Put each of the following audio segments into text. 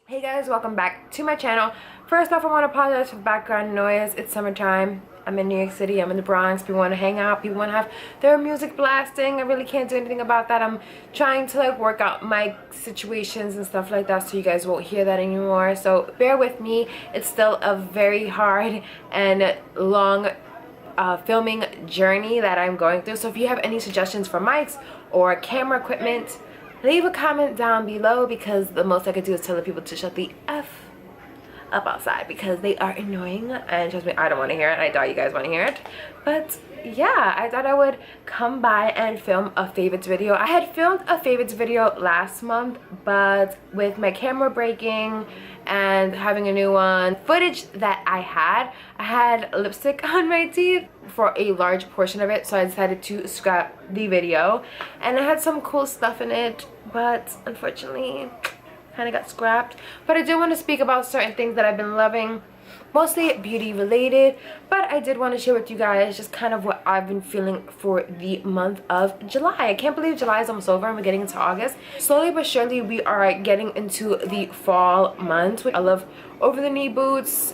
Hey guys, welcome back to my channel. First off, I want to apologize for the background noise. It's summertime. I'm in New York City. I'm in the Bronx. People want to hang out. People want to have their music blasting. I really can't do anything about that. I'm trying to like work out my situations and stuff like that so you guys won't hear that anymore. So bear with me. It's still a very hard and long filming journey that I'm going through. So if you have any suggestions for mics or camera equipment, leave a comment down below, because the most I could do is tell the people to shut the F up outside because they are annoying, and trust me, I don't want to hear it. I doubt you guys want to hear it. But yeah, I thought I would come by and film a favorites video. I had filmed a favorites video last month, but with my camera breaking and having a new one, footage that I had lipstick on my teeth for a large portion of it, so I decided to scrap the video. And I had some cool stuff in it, but unfortunately kind of got scrapped. But I do want to speak about certain things that I've been loving, mostly beauty related, but I did want to share with you guys just kind of what I've been feeling for the month of July. I can't believe July is almost over and we're getting into August. Slowly but surely we are getting into the fall months. I love over the knee boots,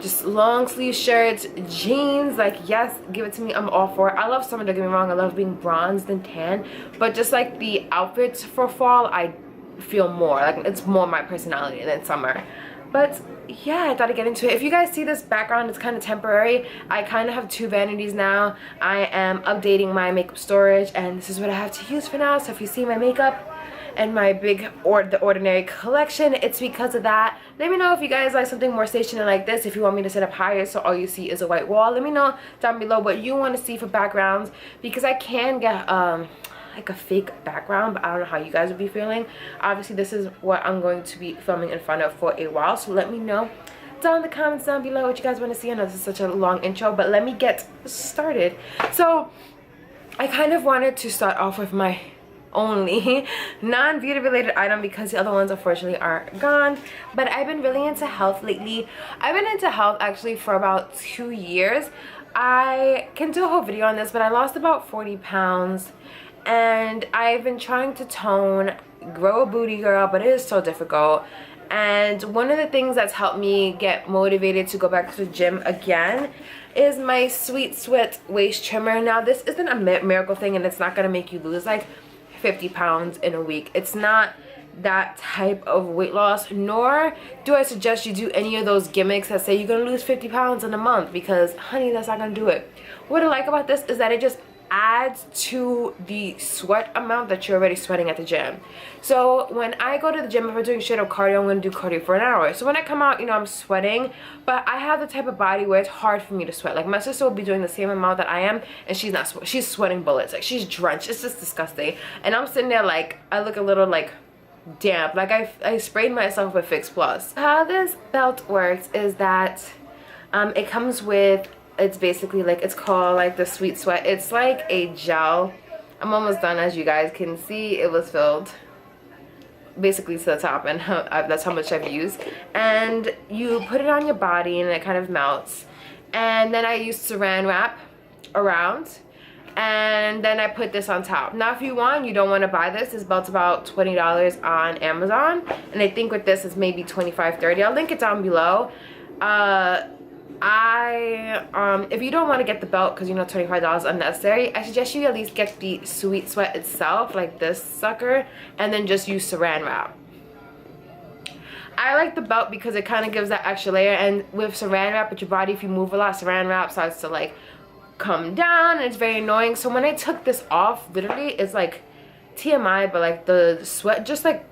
just long sleeve shirts, jeans. Like, yes, give it to me, I'm all for it. I love summer, don't get me wrong, I love being bronzed and tan, but just like the outfits for fall, I feel more like it's more my personality than summer. But yeah, I thought I'd get into it. If you guys see this background, it's kind of temporary. I kind of have two vanities now. I am updating my makeup storage, and this is what I have to use for now. So if you see my makeup and my big The Ordinary collection, it's because of that. Let me know if you guys like something more stationary like this, if you want me to set up higher so all you see is a white wall. Let me know down below what you want to see for backgrounds, because I can get like a fake background, but I don't know how you guys would be feeling. Obviously this is what I'm going to be filming in front of for a while, so let me know down in the comments down below what you guys want to see. I know this is such a long intro, but let me get started. So I kind of wanted to start off with my only non-beauty related item, because the other ones unfortunately are gone. But I've been really into health lately. I've been into health actually for about 2 years. I can do a whole video on this, but I lost about 40 pounds. And I've been trying to tone, grow a booty, girl, but it is so difficult. And one of the things that's helped me get motivated to go back to the gym again is my Sweet Sweat waist trimmer. Now, this isn't a miracle thing, and it's not going to make you lose like 50 pounds in a week. It's not that type of weight loss, nor do I suggest you do any of those gimmicks that say you're going to lose 50 pounds in a month, because, honey, that's not going to do it. What I like about this is that it just adds to the sweat amount that you're already sweating at the gym. So when I go to the gym, if I'm doing straight up cardio, I'm going to do cardio for an hour. So when I come out, you know, I'm sweating, but I have the type of body where it's hard for me to sweat. Like, my sister will be doing the same amount that I am, and she's not she's sweating bullets. Like, she's drenched. It's just disgusting. And I'm sitting there like, I look a little like damp. Like, I sprayed myself with Fix Plus. How this belt works is that it comes with, it's basically like, it's called like the Sweet Sweat. It's like a gel. I'm almost done. As you guys can see, it was filled basically to the top, and that's how much I've used. And you put it on your body and it kind of melts. And then I use saran wrap around, and then I put this on top. Now, if you want, you don't want to buy this belt's about $20 on Amazon, and I think with this it's maybe $25, $30. I'll link it down below. If you don't want to get the belt because you know $25 unnecessary, I suggest you at least get the Sweet Sweat itself, like this sucker, and then just use saran wrap. I like the belt because it kind of gives that extra layer, and with saran wrap with your body, if you move a lot, saran wrap starts to like come down, and it's very annoying. So when I took this off, literally it's like TMI, but like the sweat just like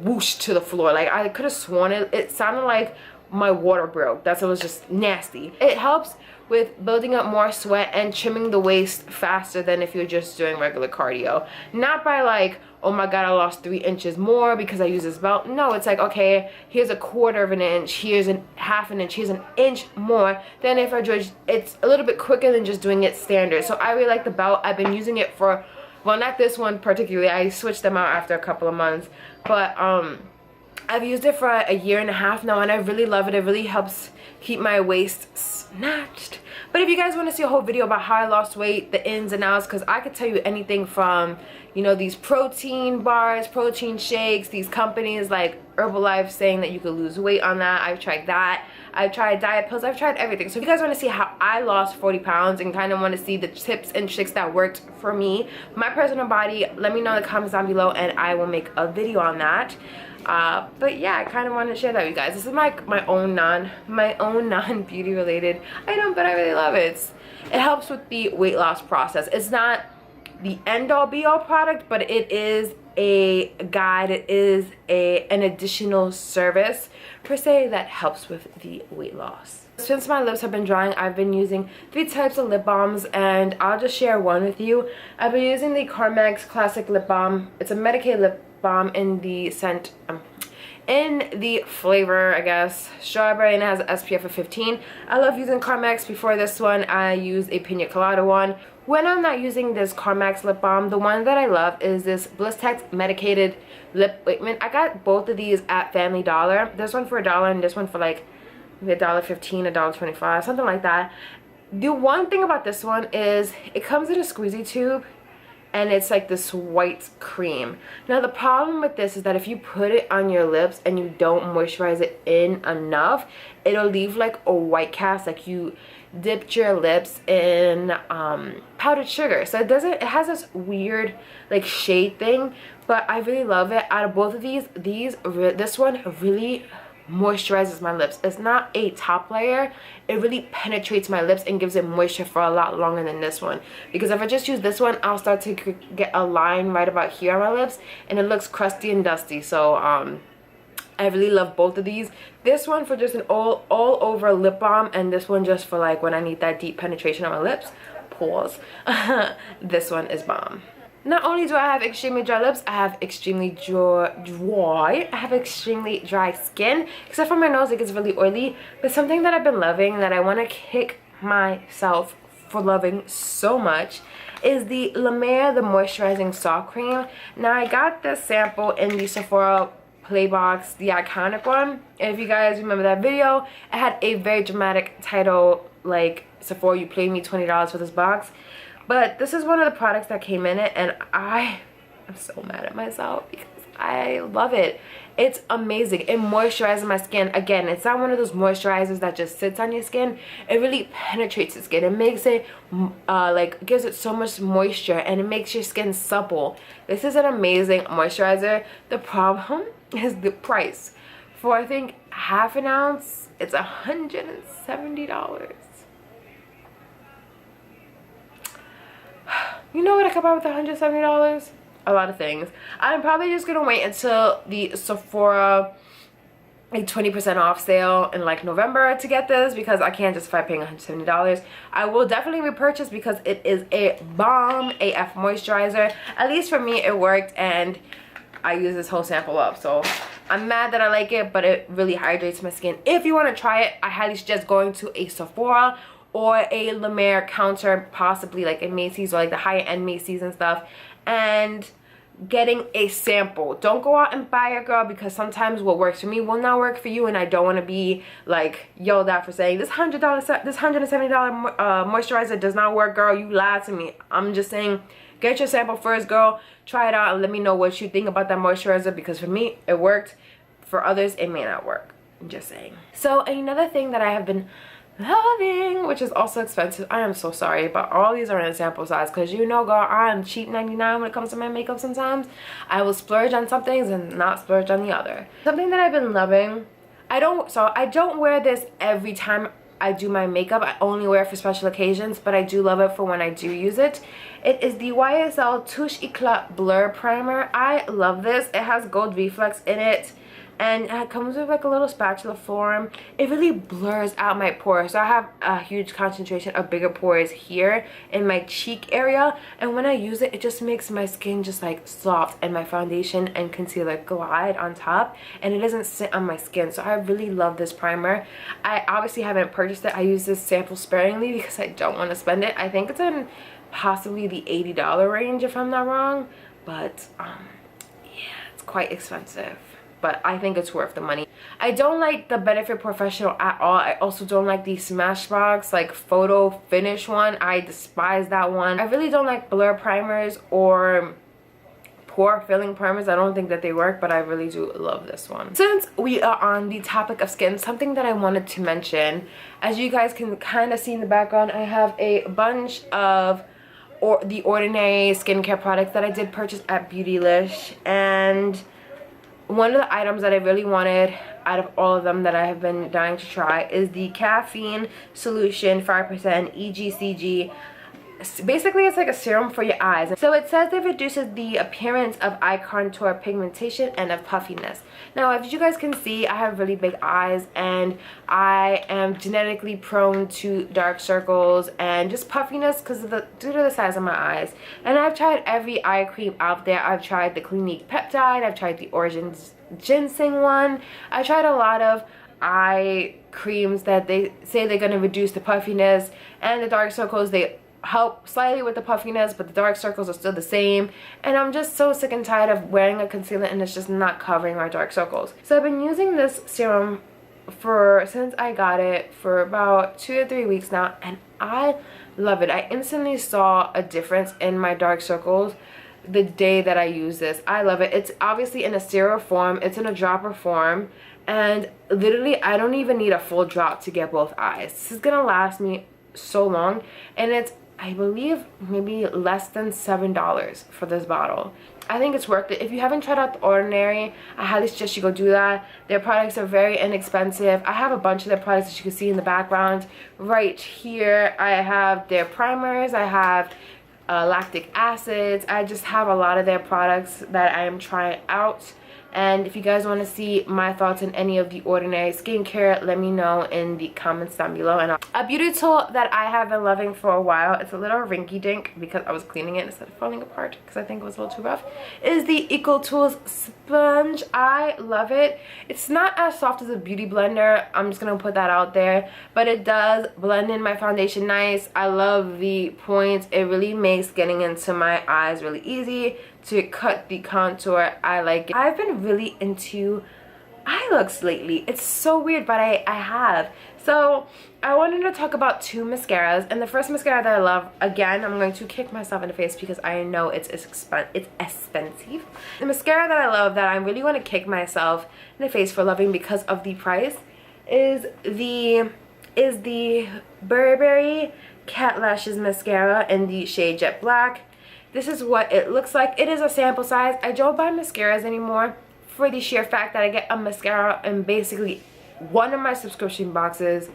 whooshed to the floor. Like, I could have sworn it sounded like my water broke. It was just nasty. It helps with building up more sweat and trimming the waist faster than if you're just doing regular cardio. Not by like, oh my god, I lost 3 inches more because I use this belt. No, it's like, okay, here's a 1/4 of an inch, here's a 1/2 inch, here's an inch more than if I just, it's a little bit quicker than just doing it standard. So I really like the belt. I've been using it for, well, not this one particularly, I switched them out after a couple of months, but I've used it for a year and a half now, and I really love it. It really helps keep my waist snatched. But if you guys want to see a whole video about how I lost weight, the ins and outs, because I could tell you anything from, you know, these protein bars, protein shakes, these companies like Herbalife saying that you could lose weight on that. I've tried that. I've tried diet pills. I've tried everything. So if you guys want to see how I lost 40 pounds and kind of want to see the tips and tricks that worked for me, my personal body, let me know in the comments down below and I will make a video on that. But yeah, I kind of wanted to share that with you guys. This is my own non beauty related item, but I really love it. It helps with the weight loss process. It's not the end all be all product, but it is a guide. It is an additional service per se that helps with the weight loss. Since my lips have been drying, I've been using 3 types of lip balms, and I'll just share one with you. I've been using the Carmex Classic Lip Balm. It's a medicated lip balm in the scent, in the flavor, I guess, strawberry, and it has an SPF of 15. I love using Carmex. Before this one, I use a Pina Colada one. When I'm not using this Carmex lip balm, the one that I love is this Blistex medicated lip ointment. I got both of these at Family Dollar. This one for $1 and this one for like maybe $1.15, $1.25, something like that. The one thing about this one is it comes in a squeezy tube, and it's like this white cream. Now the problem with this is that if you put it on your lips and you don't moisturize it in enough, it'll leave like a white cast, like you dipped your lips in powdered sugar. So it has this weird like shade thing, but I really love it. Out of both of these this one really moisturizes my lips. It's not a top layer. It really penetrates my lips and gives it moisture for a lot longer than this one, because if I just use this one, I'll start to get a line right about here on my lips and it looks crusty and dusty. So I really love both of these. This one for just an all over lip balm, and this one just for like when I need that deep penetration on my lips. Pause. This one is bomb. Not only do I have extremely dry lips, I have extremely dry. I have extremely dry skin, except for my nose. It gets really oily. But something that I've been loving, that I want to kick myself for loving so much, is the La Mer the Moisturizing Soft Cream. Now I got this sample in the Sephora Playbox, the iconic one. And if you guys remember that video, it had a very dramatic title like, Sephora, you paid me $20 for this box. But this is one of the products that came in it, and I am so mad at myself because I love it. It's amazing. It moisturizes my skin. Again, it's not one of those moisturizers that just sits on your skin. It really penetrates the skin. It makes it like gives it so much moisture, and it makes your skin supple. This is an amazing moisturizer. The problem is the price. For I think half an ounce, it's $170. You know what I could buy with $170? A lot of things. I'm probably just gonna wait until the Sephora a 20% off sale in like November to get this, because I can't justify paying $170. I will definitely repurchase because it is a bomb AF moisturizer. At least for me it worked, and I use this whole sample up. So I'm mad that I like it, but it really hydrates my skin. If you want to try it, I highly suggest going to a Sephora or a La Mer counter, possibly like a Macy's or like the higher end Macy's and stuff, and getting a sample. Don't go out and buy it, girl, because sometimes what works for me will not work for you, and I don't want to be like yelled at for saying this $170 moisturizer does not work, girl. You lied to me. I'm just saying, get your sample first, girl. Try it out and let me know what you think about that moisturizer, because for me it worked. For others it may not work. I'm just saying. So another thing that I have been loving, which is also expensive, I am so sorry, but all these are in sample size, because you know, girl, I'm cheap 99 when it comes to my makeup. Sometimes I will splurge on some things and not splurge on the other. Something that I've been loving, I don't wear this every time I do my makeup. I only wear it for special occasions, but I do love it for when I do use it. It is the YSL Touche Eclat Blur Primer. I love this. It has gold reflex in it, and it comes with like a little spatula form. It really blurs out my pores. So I have a huge concentration of bigger pores here in my cheek area, and when I use it, it just makes my skin just like soft, and my foundation and concealer glide on top, and it doesn't sit on my skin. So I really love this primer. I obviously haven't purchased it. I use this sample sparingly because I don't want to spend it. I think it's in possibly the $80 range if I'm not wrong, but yeah, it's quite expensive. but I think it's worth the money. I don't like the Benefit Professional at all. I also don't like the Smashbox like photo finish one. I despise that one. I really don't like blur primers or pore filling primers. I don't think that they work, but I really do love this one. Since we are on the topic of skin, something that I wanted to mention, as you guys can kind of see in the background, I have a bunch of The Ordinary skincare products that I did purchase at Beautylish, and one of the items that I really wanted out of all of them that I have been dying to try is the Caffeine Solution 5% EGCG. Basically, it's like a serum for your eyes. So it says it reduces the appearance of eye contour, pigmentation, and of puffiness. Now, as you guys can see, I have really big eyes, and I am genetically prone to dark circles and just puffiness due to the size of my eyes. And I've tried every eye cream out there. I've tried the Clinique Peptide, I've tried the Origins Ginseng one. I tried a lot of eye creams that they say they're going to reduce the puffiness and the dark circles. They help slightly with the puffiness, but the dark circles are still the same, and I'm just so sick and tired of wearing a concealer and it's just not covering my dark circles. So I've been using this serum since I got it for about 2 to 3 weeks now, and I love it. I instantly saw a difference in my dark circles the day that I use this. I love it. It's obviously in a serum form, it's in a dropper form, and literally I don't even need a full drop to get both eyes. This is gonna last me so long, and it's, I believe, maybe less than $7 for this bottle. I think it's worth it. If you haven't tried out The Ordinary, I highly suggest you go do that. Their products are very inexpensive. I have a bunch of their products that you can see in the background right here. I have their primers, I have lactic acids. I just have a lot of their products that I am trying out. And if you guys want to see my thoughts on any of The Ordinary skincare, let me know in the comments down below. And a beauty tool that I have been loving for a while, it's a little rinky dink because I was cleaning it instead of falling apart because I think it was a little too rough, is the EcoTools sponge. I love it. It's not as soft as a beauty blender, I'm just gonna put that out there, but it does blend in my foundation nice. I love the points. It really makes getting into my eyes really easy to cut the contour. I like it. I've been really into eye looks lately. It's so weird, but I have. So I wanted to talk about 2 mascaras, and the first mascara that I love, again, I'm going to kick myself in the face because I know it's expensive. The mascara that I love, that I really want to kick myself in the face for loving because of the price, is the Burberry Cat Lashes mascara in the shade Jet Black. This is what it looks like. It is a sample size. I don't buy mascaras anymore for the sheer fact that I get a mascara in basically one of my subscription boxes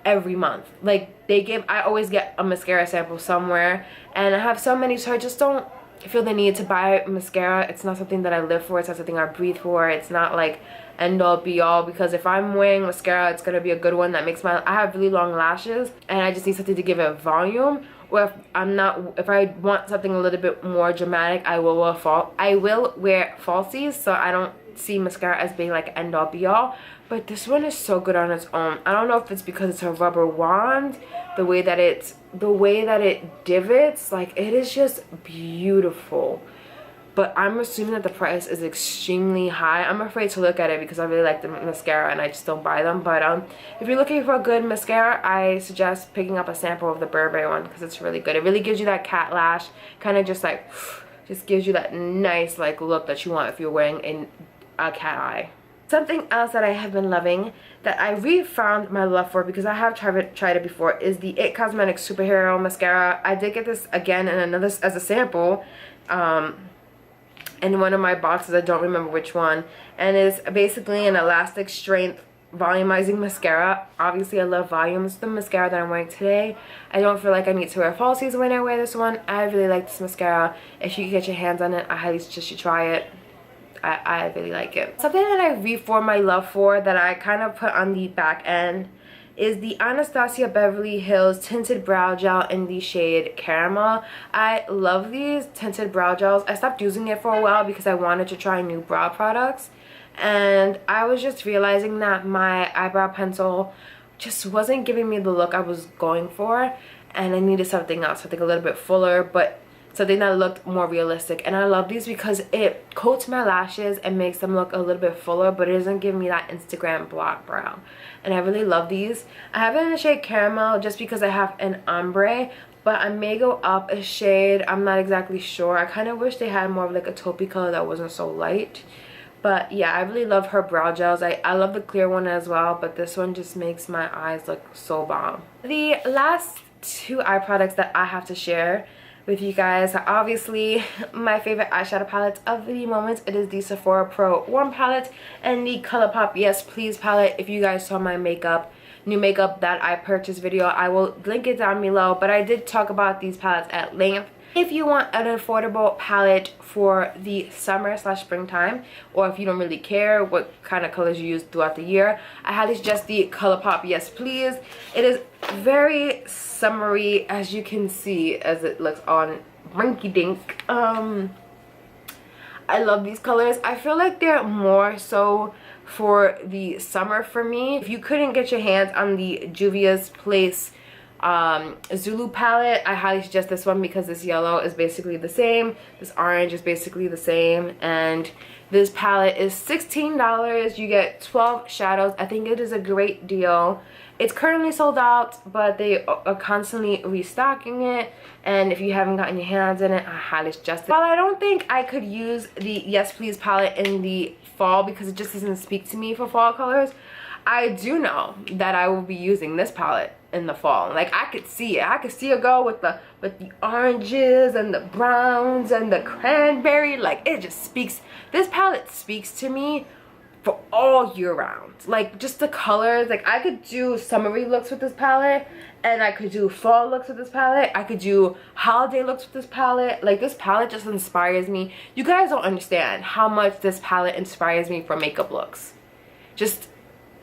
every month. Like, I always get a mascara sample somewhere, and I have so many, so I just don't feel the need to buy mascara. It's not something that I live for. It's not something I breathe for. It's not like end all be all, because if I'm wearing mascara, it's gonna be a good one that makes I have really long lashes, and I just need something to give it volume. Or if I want something a little bit more dramatic, I will wear falsies, so I don't see mascara as being like end all be all. But this one is so good on its own. I don't know if it's because it's a rubber wand, the way that it divots, like, it is just beautiful. But I'm assuming that the price is extremely high. I'm afraid to look at it because I really like the mascara and I just don't buy them. But if you're looking for a good mascara, I suggest picking up a sample of the Burberry one because it's really good. It really gives you that cat lash, kind of just like, just gives you that nice like look that you want if you're wearing a cat eye. Something else that I have been loving, that I re-found my love for because I have tried it before, is the IT Cosmetics Superhero Mascara. I did get this again in another as a sample. In one of my boxes, I don't remember which one, and it's basically an elastic strength volumizing mascara. Obviously I love volumes. The mascara that I'm wearing today, I don't feel like I need to wear falsies when I wear this one. I really like this mascara. If you can get your hands on it, I highly suggest you try it. I really like it. Something that I reformed my love for, that I kind of put on the back end, is the Anastasia Beverly Hills Tinted Brow Gel in the shade Caramel. I love these tinted brow gels. I stopped using it for a while because I wanted to try new brow products. And I was just realizing that my eyebrow pencil just wasn't giving me the look I was going for. And I needed something else, something a little bit fuller, but something that looked more realistic. And I love these because it coats my lashes and makes them look a little bit fuller, but it doesn't give me that Instagram block brow. And I really love these. I have it in the shade Caramel just because I have an ombre, but I may go up a shade. I'm not exactly sure. I kind of wish they had more of like a taupey color that wasn't so light. But yeah, I really love her brow gels. I love the clear one as well, but this one just makes my eyes look so bomb. The last two eye products that I have to share with you guys are obviously my favorite eyeshadow palettes of the moment. It is the Sephora Pro Warm palette and the Colourpop Yes Please palette. If you guys saw my new makeup that I purchased video, I will link it down below, but I did talk about these palettes at length. If you want an affordable palette for the summer / springtime, or if you don't really care what kind of colors you use throughout the year, I highly suggest the Colourpop Yes Please. It is very summery, as you can see, as it looks on Rinky Dink. I love these colors. I feel like they're more so for the summer for me. If you couldn't get your hands on the Juvia's Place Zulu palette, I highly suggest this one because this yellow is basically the same, this orange is basically the same, and this palette is $16. You get 12 shadows. I think it is a great deal. It's currently sold out, but they are constantly restocking it, and if you haven't gotten your hands in it, I highly suggest it. While I don't think I could use the Yes Please palette in the fall because it just doesn't speak to me for fall colors, I do know that I will be using this palette in the fall. Like, I could see it. I could see it go with the oranges and the browns and the cranberry. Like, it just speaks. This palette speaks to me for all year round. Like, just the colors. Like, I could do summery looks with this palette, and I could do fall looks with this palette. I could do holiday looks with this palette. Like, this palette just inspires me. You guys don't understand how much this palette inspires me for makeup looks. Just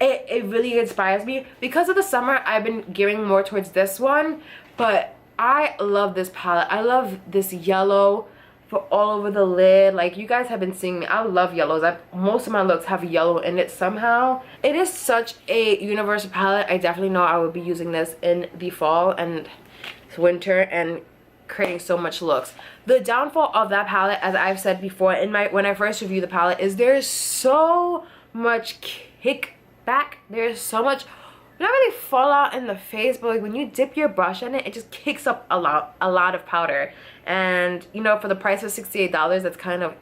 it really inspires me. Because of the summer, I've been gearing more towards this one, but I love this palette. I love this yellow for all over the lid. Like, you guys have been seeing me, I love yellows. Most of my looks have yellow in it somehow. It is such a universal palette. I definitely know I will be using this in the fall and winter and creating so much looks. The downfall of that palette, as I've said before when I first reviewed the palette, is there's so much kickback. There's so much, not really fallout in the face, but like when you dip your brush in it, it just kicks up a lot of powder. And you know, for the price of $68, that's kind of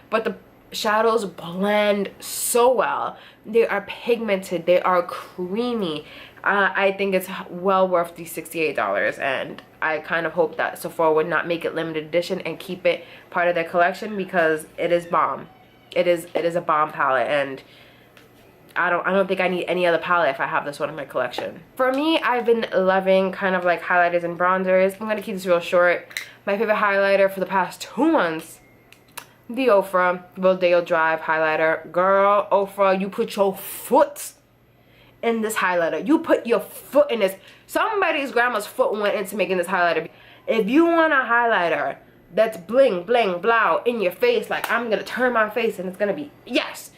but the shadows blend so well. They are pigmented, they are creamy. I think it's well worth the $68, and I kind of hope that Sephora would not make it limited edition and keep it part of their collection, because it is bomb. It is a bomb palette, and I don't think I need any other palette if I have this one in my collection. For me, I've been loving kind of like highlighters and bronzers. I'm gonna keep this real short. My favorite highlighter for the past 2 months, the Ofra Rodeo Drive highlighter. Girl, Ofra, you put your foot in this highlighter. You put your foot in this. Somebody's grandma's foot went into making this highlighter. If you want a highlighter that's bling, bling, blow in your face, like I'm gonna turn my face and it's gonna be, yes,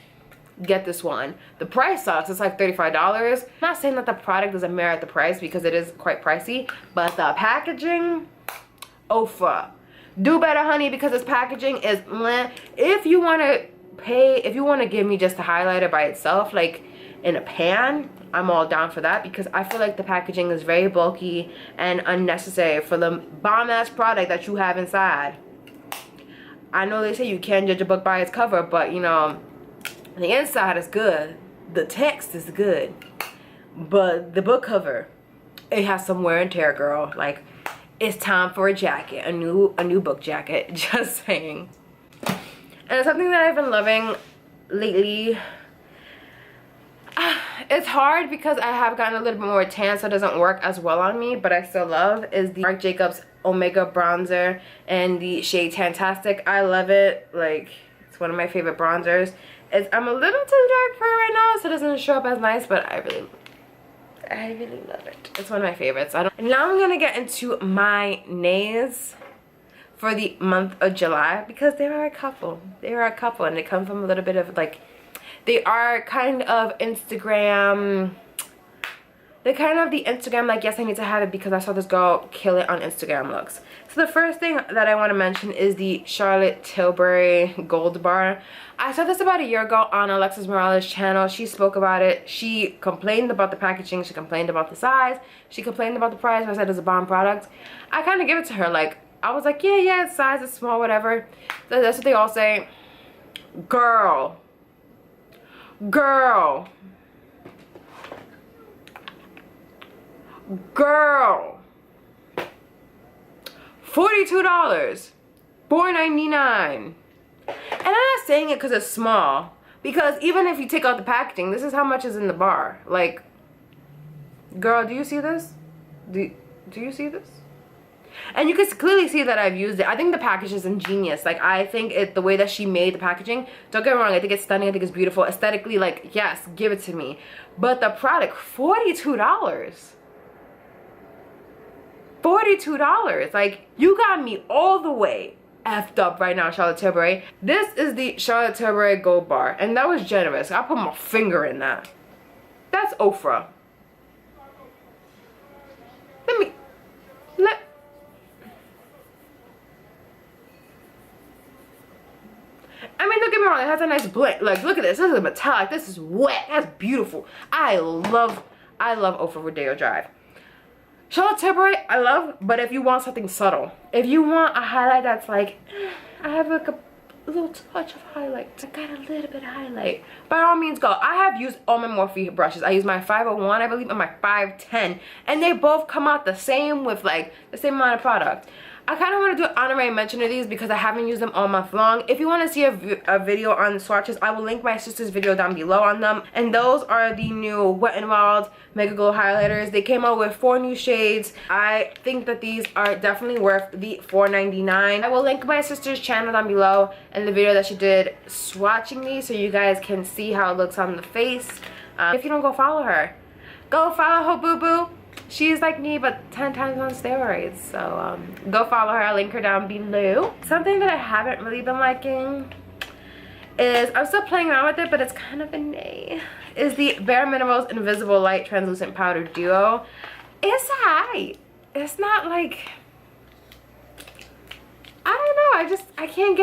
get this one. The price sucks. It's like $35. I'm not saying that the product doesn't merit the price, because it is quite pricey, but the packaging, Ofra, do better, honey, because this packaging is meh. If you want to give me just a highlighter by itself, like in a pan, I'm all down for that, because I feel like the packaging is very bulky and unnecessary for the bomb-ass product that you have inside. I know they say you can't judge a book by its cover, but you know, the inside is good, the text is good, but the book cover, it has some wear and tear, girl. Like, it's time for a jacket, a new book jacket. Just saying. And something that I've been loving lately, it's hard because I have gotten a little bit more tan, so it doesn't work as well on me, but I still love, is the Marc Jacobs Omega bronzer and the shade Tan-Tastic. I love it. Like, it's one of my favorite bronzers. I'm a little too dark for it right now, so it doesn't show up as nice, but I really love it. It's one of my favorites. Now I'm gonna get into my NAYS for the month of July, because there are a couple. And they come from a little bit of like, they are kind of Instagram, They're kind of the Instagram, like, yes, I need to have it because I saw this girl kill it on Instagram looks. So the first thing that I want to mention is the Charlotte Tilbury Gold Bar. I saw this about a year ago on Alexis Morales' channel. She spoke about it. She complained about the packaging. She complained about the size. She complained about the price. I said it's a bomb product. I kind of give it to her. Like, I was like, yeah, it's size, it's small, whatever. That's what they all say. Girl. $42. $4.99. And I'm not saying it because it's small. Because even if you take out the packaging, this is how much is in the bar. Like, girl, do you see this? Do you see this? And you can clearly see that I've used it. I think the package is ingenious. Like, I think the way that she made the packaging, don't get me wrong, I think it's stunning, I think it's beautiful. Aesthetically, like, yes, give it to me. But the product, $42. $42. Like, you got me all the way effed up right now, Charlotte Tilbury. This is the Charlotte Tilbury Gold Bar, and that was generous. I put my finger in that. That's Ofra. I mean, don't get me wrong, it has a nice blend. Like, look at this. This is metallic. This is wet. That's beautiful. I love Ofra Rodeo Drive. Charlotte Tilbury, I love, but if you want something subtle, if you want a highlight that's like, I have like a little touch of highlight, I got a little bit of highlight, by all means go. I have used all my Morphe brushes. I use my 501, I believe, and my 510, and they both come out the same with like the same amount of product. I kind of want to do an honorary mention of these because I haven't used them all month long. If you want to see a video on swatches, I will link my sister's video down below on them. And those are the new Wet n Wild Mega Glow highlighters. They came out with 4 new shades. I think that these are definitely worth the $4.99. I will link my sister's channel down below and the video that she did swatching these so you guys can see how it looks on the face. If you don't, go follow her. Go follow her, boo-boo. She's like me, but 10 times on steroids. So go follow her. I'll link her down below. Something that I haven't really been liking is, I'm still playing around with it, but it's kind of a nay, is the Bare Minerals Invisible Light Translucent Powder Duo. It's alright. It's not like, I don't know, I can't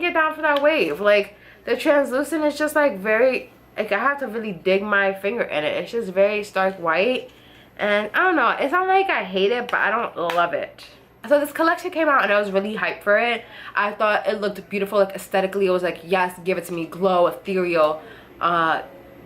get down for that wave. Like, the translucent is just like very, like, I have to really dig my finger in it. It's just very stark white. And I don't know, it's not like I hate it, but I don't love it. So this collection came out and I was really hyped for it. I thought it looked beautiful, like aesthetically. It was like, yes, give it to me, glow, ethereal.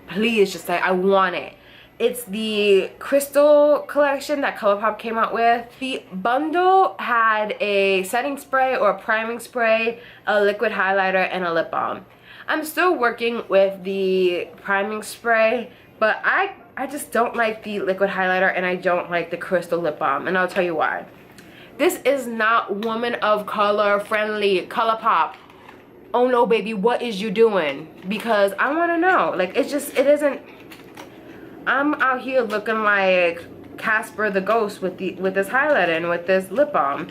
Please, just like, I want it. It's the Crystal collection that Colourpop came out with. The bundle had a setting spray or a priming spray, a liquid highlighter, and a lip balm. I'm still working with the priming spray, but I just don't like the liquid highlighter and I don't like the Crystal lip balm, and I'll tell you why. This is not woman of color friendly. Colourpop, oh no baby, what is you doing? Because I want to know. Like, it isn't. I'm out here looking like Casper the Ghost with this highlighter and with this lip balm.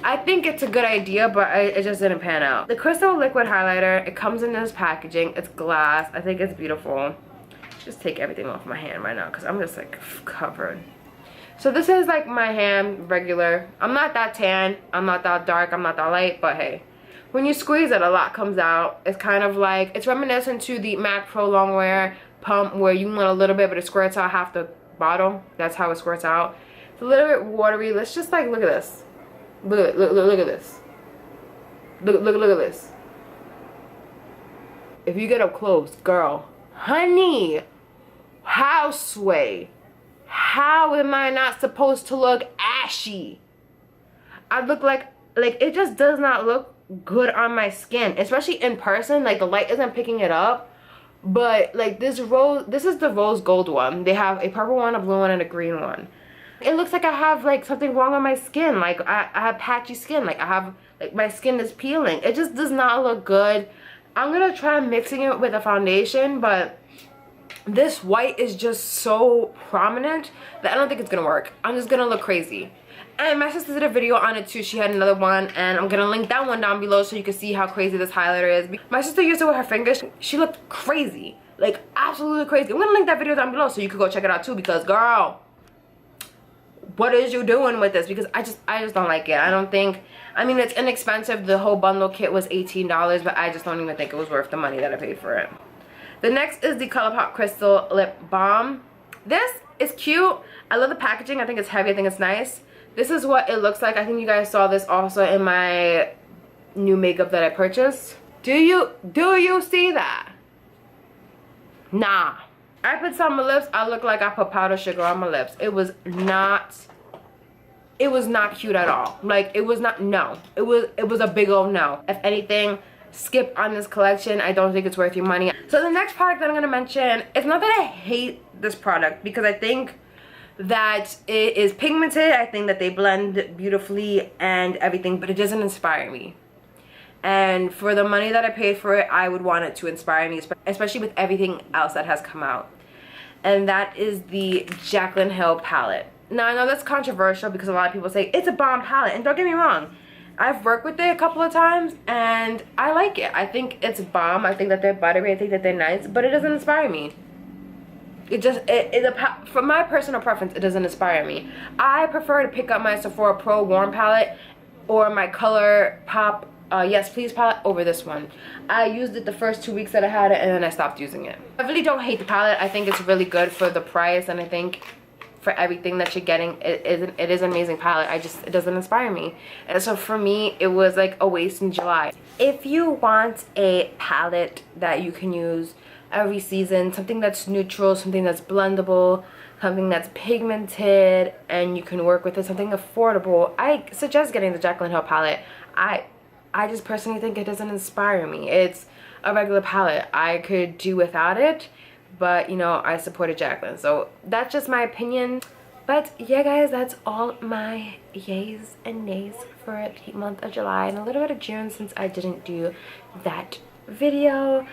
I think it's a good idea, but it just didn't pan out. The Crystal liquid highlighter, it comes in this packaging. It's glass. I think it's beautiful. Just take everything off my hand right now because I'm just like covered. So this is like my hand regular. I'm not that tan, I'm not that dark, I'm not that light, but hey, when you squeeze it, a lot comes out. It's kind of like, it's reminiscent to the MAC Pro Longwear pump where you want a little bit but it squirts out half the bottle. That's how it squirts out. It's a little bit watery. Let's just like look at this. Look at this. Look at this. If you get up close, girl, honey, how sway? How am I not supposed to look ashy? I look like it just does not look good on my skin, especially in person. Like, the light isn't picking it up, but like this is the rose gold one. They have a purple one, a blue one, and a green one. It looks like I have like something wrong on my skin. Like I have patchy skin. Like I have, like, my skin is peeling. It just does not look good. I'm gonna try mixing it with a foundation, but this white is just so prominent that I don't think it's gonna work. I'm just gonna look crazy. And my sister did a video on it too. She had another one, and I'm gonna link that one down below so you can see how crazy this highlighter is. My sister used it with her fingers. She looked crazy. like absolutely crazy. I'm gonna link that video down below so you could go check it out too, because girl, what is you doing with this? Because I just don't like it. I don't think, I mean, it's inexpensive. The whole bundle kit was $18, but I just don't even think it was worth the money that I paid for it. The next is the Colourpop Crystal Lip Balm. This is cute. I love the packaging. I think it's heavy. I think it's nice. This is what it looks like. I think you guys saw this also in my new makeup that I purchased. Do you see that? Nah. I put some on my lips. I look like I put powdered sugar on my lips. It was not cute at all. Like, it was not, no. It was a big old no. If anything, skip on this collection. I don't think it's worth your money. So the next product that I'm gonna mention, it's not that I hate this product, because I think that it is pigmented. I think that they blend beautifully and everything, but it doesn't inspire me. And for the money that I paid for it, I would want it to inspire me, especially with everything else that has come out. And that is the Jaclyn Hill palette. Now, I know that's controversial because a lot of people say it's a bomb palette, and don't get me wrong, I've worked with it a couple of times and I like it. I think it's bomb. I think that they're buttery. I think that they're nice, but it doesn't inspire me. From my personal preference, it doesn't inspire me. I prefer to pick up my Sephora Pro Warm palette or my Colourpop Yes Please palette over this one. I used it the first 2 weeks that I had it, and then I stopped using it. I really don't hate the palette. I think it's really good for the price, and I think for everything that you're getting, it is an amazing palette. It doesn't inspire me. And so for me, it was like a waste in July. If you want a palette that you can use every season, something that's neutral, something that's blendable, something that's pigmented, and you can work with it, something affordable, I suggest getting the Jaclyn Hill palette. I just personally think it doesn't inspire me. It's a regular palette. I could do without it, but you know, I supported Jaclyn, so that's just my opinion. But yeah guys, that's all my yays and nays for the month of July and a little bit of June, since I didn't do that video.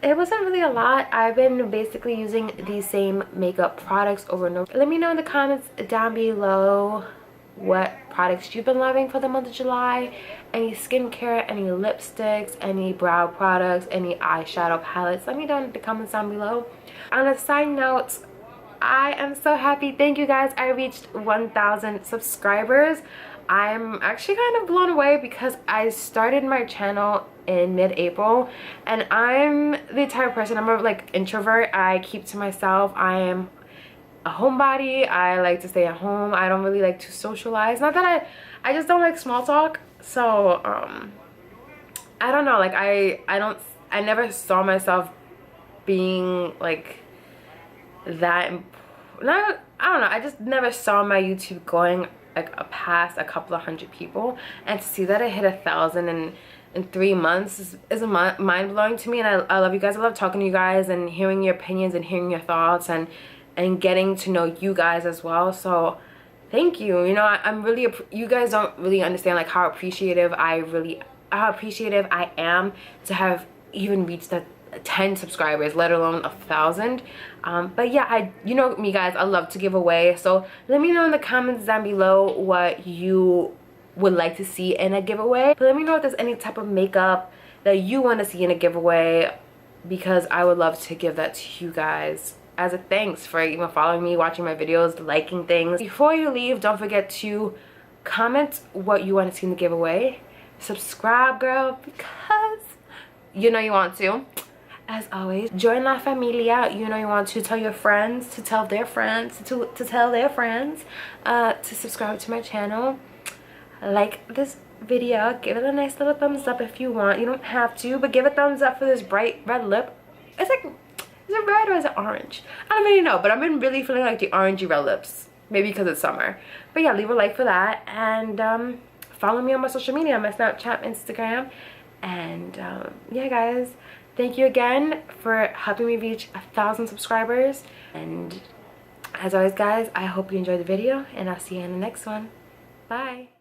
It wasn't really a lot. I've been basically using the same makeup products over and over. Let me know in the comments down below what products you've been loving for the month of July. Any skincare, any lipsticks, any brow products, any eyeshadow palettes. Let me know in the comments down below. On a side note, I am so happy. Thank you guys. I reached 1,000 subscribers. I'm actually kind of blown away because I started my channel in mid-April, and I'm the type of person, I'm a like introvert. I keep to myself. I am a homebody. I like to stay at home. I don't really like to socialize. Not that I just don't like small talk. So I don't know, like I never saw myself being like that. I don't know, I just never saw my YouTube going like past a couple of hundred people, and to see that I hit 1,000 in 3 months is mind-blowing to me. And I love you guys. I love talking to you guys and hearing your opinions and hearing your thoughts and getting to know you guys as well. So thank you. You know, I'm really, you guys don't really understand like how appreciative I am to have even reached that 10 subscribers, let alone 1,000. But yeah, you know me guys, I love to give away. So let me know in the comments down below what you would like to see in a giveaway. But let me know if there's any type of makeup that you want to see in a giveaway, because I would love to give that to you guys as a thanks for even following me, watching my videos, liking things. Before you leave, don't forget to comment what you want to see in the giveaway. Subscribe, girl, because you know you want to. As always, join La Familia. You know you want to tell your friends, to tell their friends, to tell their friends to subscribe to my channel. Like this video, give it a nice little thumbs up if you want. You don't have to, but give a thumbs up for this bright red lip. It's like, is it red or is it orange? I don't really know, but I've been really feeling like the orangey red lips. Maybe because it's summer. But yeah, leave a like for that. And follow me on my social media, my Snapchat, Instagram. And yeah guys, thank you again for helping me reach 1,000 subscribers. And as always guys, I hope you enjoyed the video, and I'll see you in the next one. Bye.